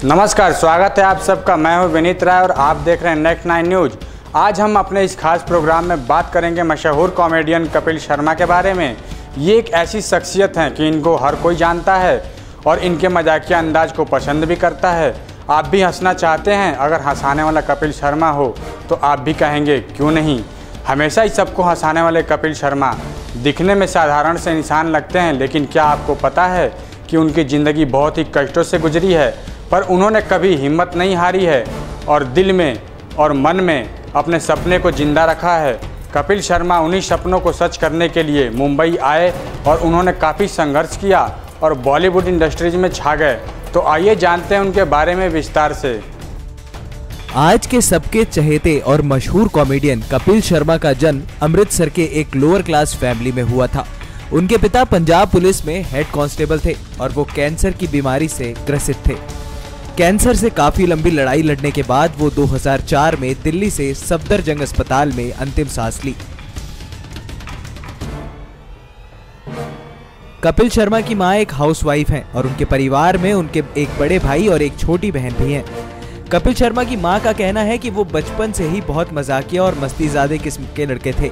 नमस्कार, स्वागत है आप सबका। मैं हूं विनीत राय और आप देख रहे हैं नेक्स्ट 9 न्यूज़। आज हम अपने इस खास प्रोग्राम में बात करेंगे मशहूर कॉमेडियन कपिल शर्मा के बारे में। ये एक ऐसी शख्सियत हैं कि इनको हर कोई जानता है और इनके मजाकिया अंदाज को पसंद भी करता है। आप भी हंसना चाहते हैं? अगर हंसाने वाला कपिल शर्मा हो तो आप भी कहेंगे क्यों नहीं। हमेशा ही सबको हंसाने वाले कपिल शर्मा दिखने में साधारण से इंसान लगते हैं, लेकिन क्या आपको पता है कि उनकी ज़िंदगी बहुत ही कष्टों से गुजरी है, पर उन्होंने कभी हिम्मत नहीं हारी है और दिल में और मन में अपने सपने को जिंदा रखा है। कपिल शर्मा उन्हीं सपनों को सच करने के लिए मुंबई आए और उन्होंने काफ़ी संघर्ष किया और बॉलीवुड इंडस्ट्रीज में छा गए। तो आइए जानते हैं उनके बारे में विस्तार से। आज के सबके चहेते और मशहूर कॉमेडियन कपिल शर्मा का जन्म अमृतसर के एक लोअर क्लास फैमिली में हुआ था। उनके पिता पंजाब पुलिस में हेड कांस्टेबल थे और वो कैंसर की बीमारी से ग्रसित थे। कैंसर से काफी लंबी लड़ाई लड़ने के बाद वो 2004 में दिल्ली से सफदरजंग अस्पताल में अंतिम सांस ली। कपिल शर्मा की मां एक हाउसवाइफ हैं और उनके परिवार में उनके एक बड़े भाई और एक छोटी बहन भी हैं। कपिल शर्मा की मां का कहना है कि वो बचपन से ही बहुत मजाकिया और मस्तीज़ादे किस्म के लड़के थे।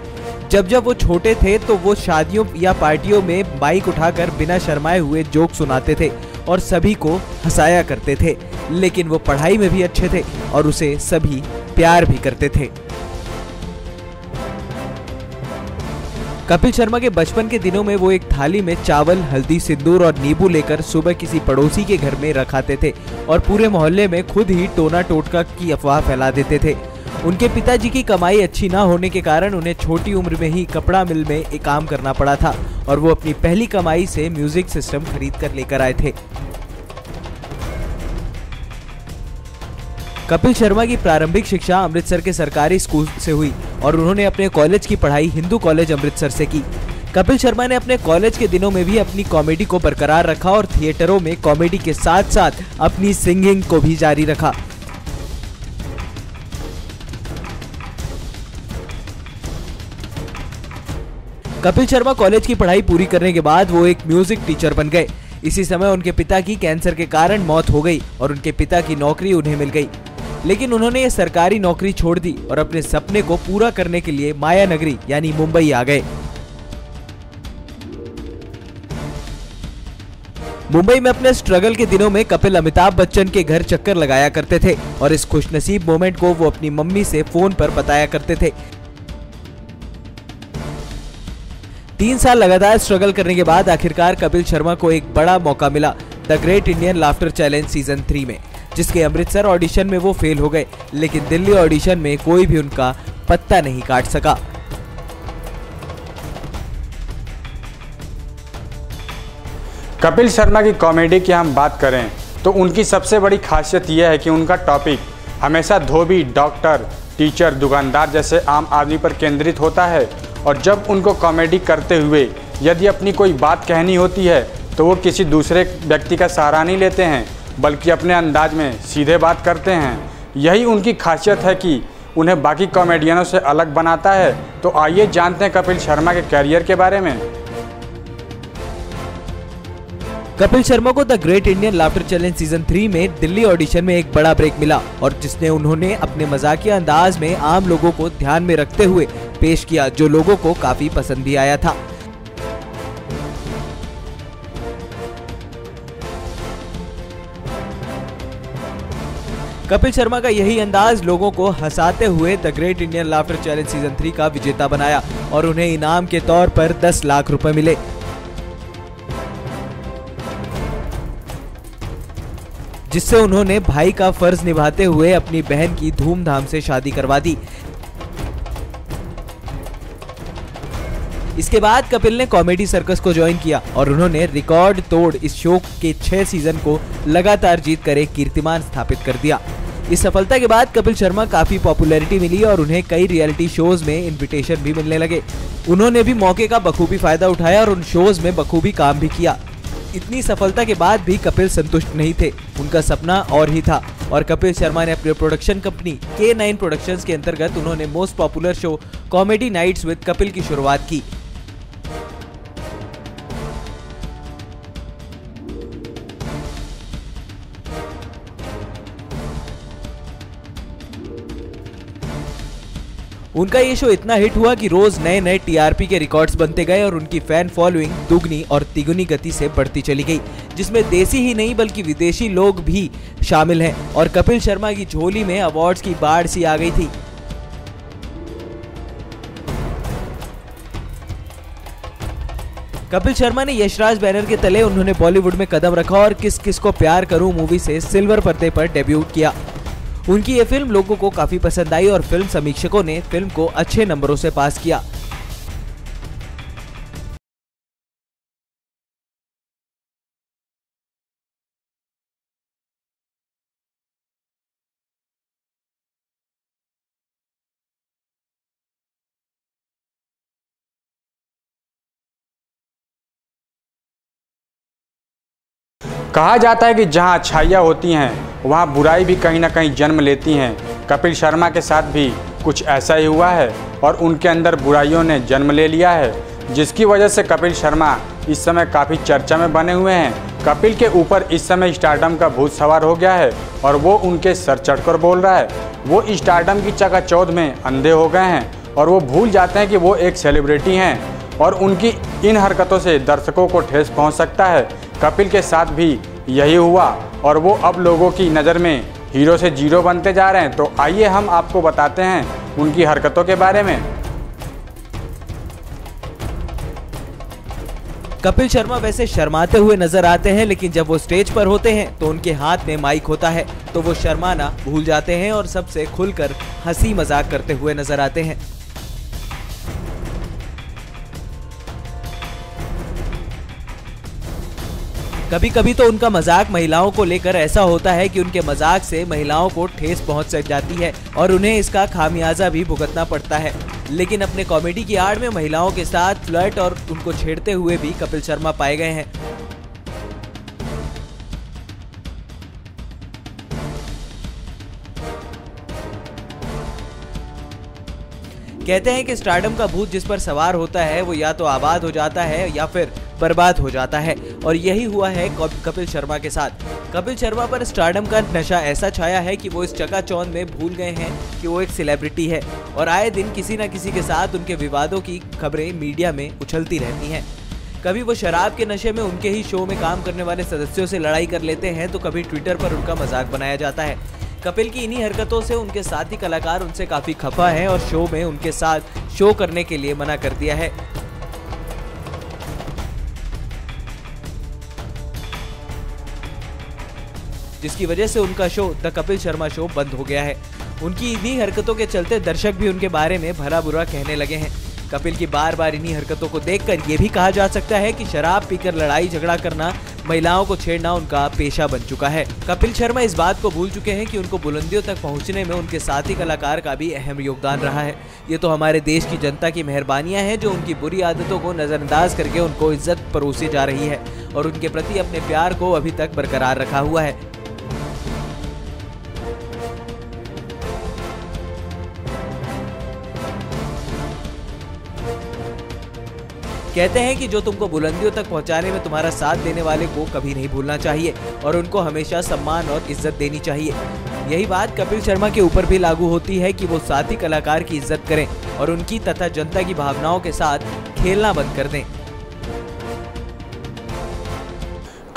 जब वो छोटे थे तो वो शादियों या पार्टियों में बाइक उठाकर बिना शर्माए हुए जोक सुनाते थे और सभी को हंसाया करते थे। लेकिन वो पढ़ाई में भी अच्छे थे और उसे सभी प्यार भी करते थे। कपिल शर्मा के बचपन के दिनों में वो एक थाली में चावल, हल्दी, सिंदूर और नींबू लेकर सुबह किसी पड़ोसी के घर में रखाते थे और पूरे मोहल्ले में खुद ही टोना टोटका की अफवाह फैला देते थे। उनके पिताजी की कमाई अच्छी ना होने के कारण उन्हें छोटी उम्र में ही कपड़ा मिल में एक काम करना पड़ा था और वो अपनी पहली कमाई से म्यूजिक सिस्टम खरीद कर लेकर आए थे। कपिल शर्मा की प्रारंभिक शिक्षा अमृतसर के सरकारी स्कूल से हुई और उन्होंने अपने कॉलेज की पढ़ाई हिंदू कॉलेज अमृतसर से की। कपिल शर्मा ने अपने कॉलेज के दिनों में भी अपनी कॉमेडी को बरकरार रखा और थिएटरों में कॉमेडी के साथ साथ अपनी सिंगिंग को भी जारी रखा। कपिल शर्मा कॉलेज की पढ़ाई पूरी करने के बाद वो एक म्यूजिक टीचर बन गए। इसी समय उनके पिता की कैंसर के कारण मौत हो गई और उनके पिता की नौकरी उन्हें मिल गई। लेकिन उन्होंने ये सरकारी नौकरी छोड़ दी और अपने सपने को पूरा करने के लिए माया नगरी यानी मुंबई आ गए। मुंबई में अपने स्ट्रगल के दिनों में कपिल अमिताभ बच्चन के घर चक्कर लगाया करते थे और इस खुशनसीब मोमेंट को वो अपनी मम्मी से फोन पर बताया करते थे। 3 साल लगातार स्ट्रगल करने के बाद आखिरकार कपिल शर्मा को एक बड़ा मौका मिला the great Indian laughter challenge season 3 में, जिसके अमृतसर ऑडिशन में वो फेल हो गए। लेकिन दिल्ली ऑडिशन में कोई भी उनका पत्ता नहीं काट सका। कपिल शर्मा की कॉमेडी की हम बात करें तो उनकी सबसे बड़ी खासियत यह है कि उनका टॉपिक हमेशा धोबी, डॉक्टर, टीचर, दुकानदार जैसे आम आदमी पर केंद्रित होता है और जब उनको कॉमेडी करते हुए यदि अपनी कोई बात कहनी होती है तो वो किसी दूसरे व्यक्ति का सहारा नहीं लेते हैं, बल्कि अपने अंदाज में सीधे बात करते हैं। यही उनकी खासियत है कि उन्हें बाकी कॉमेडियनों से अलग बनाता है। तो आइए जानते हैं कपिल शर्मा के कैरियर के बारे में। कपिल शर्मा को the great Indian laughter challenge season 3 में दिल्ली ऑडिशन में एक बड़ा ब्रेक मिला और जिसने उन्होंने अपने मजाकिया अंदाज में आम लोगों को ध्यान में रखते हुए पेश किया, जो लोगों को काफी पसंद भी आया था। कपिल शर्मा का यही अंदाज लोगों को हंसाते हुए the great Indian laughter challenge season 3 का विजेता बनाया और उन्हें इनाम के तौर पर 10 लाख रुपए मिले, जिससे उन्होंने भाई का फर्ज निभाते हुए अपनी बहन की धूमधाम से शादी करवा दी। इसके बाद कपिल ने कॉमेडी सर्कस को ज्वाइन किया और उन्होंने रिकॉर्ड तोड़ इस शो के 6 सीजन को लगातार जीत कर एक कीर्तिमान स्थापित कर दिया। इस सफलता के बाद कपिल शर्मा काफी पॉपुलैरिटी मिली और उन्हें कई रियलिटी शोज में इनविटेशन भी मिलने लगे। उन्होंने भी मौके का बखूबी फायदा उठाया और उन शोज में बखूबी काम भी किया। इतनी सफलता के बाद भी कपिल संतुष्ट नहीं थे, उनका सपना और ही था और कपिल शर्मा ने अपनी प्रोडक्शन कंपनी K9 प्रोडक्शंस के अंतर्गत उन्होंने most popular show comedy nights with Kapil की शुरुआत की। उनका ये शो इतना हिट हुआ कि रोज नए नए टीआरपी के रिकॉर्ड्स बनते गए और उनकी फैन फॉलोइंग दुगनी और तिगुनी गति से बढ़ती चली गई, जिसमें देसी ही नहीं बल्कि विदेशी लोग भी शामिल हैं और कपिल शर्मा की झोली में अवार्ड्स की बाढ़ सी आ गई थी। कपिल शर्मा ने यशराज बैनर के तले उन्होंने बॉलीवुड में कदम रखा और किस किस को प्यार करूं मूवी से सिल्वर पर्दे पर डेब्यूट किया। उनकी ये फिल्म लोगों को काफी पसंद आई और फिल्म समीक्षकों ने फिल्म को अच्छे नंबरों से पास किया। कहा जाता है कि जहां अच्छाइयाँ होती हैं वहां बुराई भी कहीं ना कहीं जन्म लेती हैं। कपिल शर्मा के साथ भी कुछ ऐसा ही हुआ है और उनके अंदर बुराइयों ने जन्म ले लिया है, जिसकी वजह से कपिल शर्मा इस समय काफ़ी चर्चा में बने हुए हैं। कपिल के ऊपर इस समय स्टारडम का भूत सवार हो गया है और वो उनके सर चढ़कर बोल रहा है। वो स्टारडम की चकाचौंध में अंधे हो गए हैं और वो भूल जाते हैं कि वो एक सेलिब्रिटी हैं और उनकी इन हरकतों से दर्शकों को ठेस पहुंच सकता है। कपिल के साथ भी यही हुआ और वो अब लोगों की नज़र में हीरो से जीरो बनते जा रहे हैं। तो आइए हम आपको बताते हैं उनकी हरकतों के बारे में। कपिल शर्मा वैसे शर्माते हुए नजर आते हैं, लेकिन जब वो स्टेज पर होते हैं तो उनके हाथ में माइक होता है तो वो शर्माना भूल जाते हैं और सबसे खुलकर हंसी मजाक करते हुए नजर आते हैं। कभी कभी तो उनका मजाक महिलाओं को लेकर ऐसा होता है कि उनके मजाक से महिलाओं को ठेस पहुंच जाती है और उन्हें इसका खामियाजा भी भुगतना पड़ता है। लेकिन अपने कॉमेडी की आड़ में महिलाओं के साथ फ्लर्ट और उनको छेड़ते हुए भी कपिल शर्मा पाए गए हैं। कहते हैं कि स्टारडम का भूत जिस पर सवार होता है वो या तो आबाद हो जाता है या फिर बर्बाद हो जाता है, और यही हुआ है कपिल शर्मा के साथ। कपिल शर्मा पर स्टारडम का नशा ऐसा छाया है कि वो इस चकाचौंध में भूल गए हैं कि वो एक सेलिब्रिटी है और आए दिन किसी न किसी के साथ उनके विवादों की खबरें मीडिया में उछलती रहती हैं। कभी वो शराब के नशे में उनके ही शो में काम करने वाले सदस्यों से लड़ाई कर लेते हैं तो कभी ट्विटर पर उनका मजाक बनाया जाता है। कपिल की इन्हीं हरकतों से उनके साथी कलाकार उनसे काफी खफा हैं और शो में उनके साथ शो करने के लिए मना कर दिया है। जिसकी वजह से उनका show the Kapil Sharma show बंद हो गया है। उनकी इन्हीं हरकतों के चलते दर्शक भी उनके बारे में भला बुरा कहने लगे हैं। कपिल की बार बार इन्हीं हरकतों को देखकर ये भी कहा जा सकता है कि शराब पीकर लड़ाई झगड़ा करना, महिलाओं को छेड़ना उनका पेशा बन चुका है। कपिल शर्मा इस बात को भूल चुके हैं कि उनको बुलंदियों तक पहुंचने में उनके साथी कलाकार का भी अहम योगदान रहा है। ये तो हमारे देश की जनता की मेहरबानियां हैं जो उनकी बुरी आदतों को नजरअंदाज करके उनको इज्जत परोसी जा रही है और उनके प्रति अपने प्यार को अभी तक बरकरार रखा हुआ है। कहते हैं कि जो तुमको बुलंदियों तक पहुंचाने में तुम्हारा साथ देने वाले को कभी नहीं भूलना चाहिए और उनको हमेशा सम्मान और इज्जत देनी चाहिए। यही बात कपिल शर्मा के ऊपर भी लागू होती है कि वो साथी कलाकार की इज्जत करें और उनकी तथा जनता की भावनाओं के साथ खेलना बंद कर दें।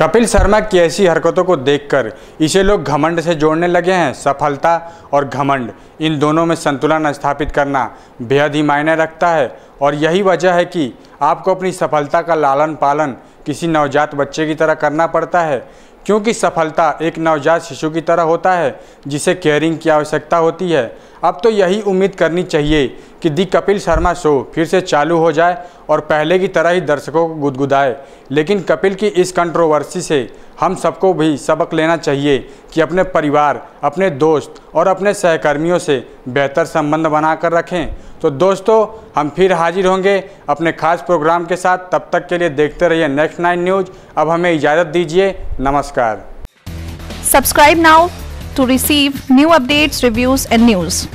कपिल शर्मा की ऐसी हरकतों को देखकर इसे लोग घमंड से जोड़ने लगे हैं। सफलता और घमंड, इन दोनों में संतुलन स्थापित करना बेहद ही मायने रखता है और यही वजह है कि आपको अपनी सफलता का लालन पालन किसी नवजात बच्चे की तरह करना पड़ता है, क्योंकि सफलता एक नवजात शिशु की तरह होता है जिसे केयरिंग की आवश्यकता होती है। अब तो यही उम्मीद करनी चाहिए कि दी कपिल शर्मा शो फिर से चालू हो जाए और पहले की तरह ही दर्शकों को गुदगुदाए। लेकिन कपिल की इस कंट्रोवर्सी से हम सबको भी सबक लेना चाहिए कि अपने परिवार, अपने दोस्त और अपने सहकर्मियों से बेहतर संबंध बनाकर रखें। तो दोस्तों, हम फिर हाजिर होंगे अपने खास प्रोग्राम के साथ। तब तक के लिए देखते रहिए नेक्स्ट 9 न्यूज़। अब हमें इजाज़त दीजिए, नमस्कार। Subscribe now to receive new updates, reviews and news.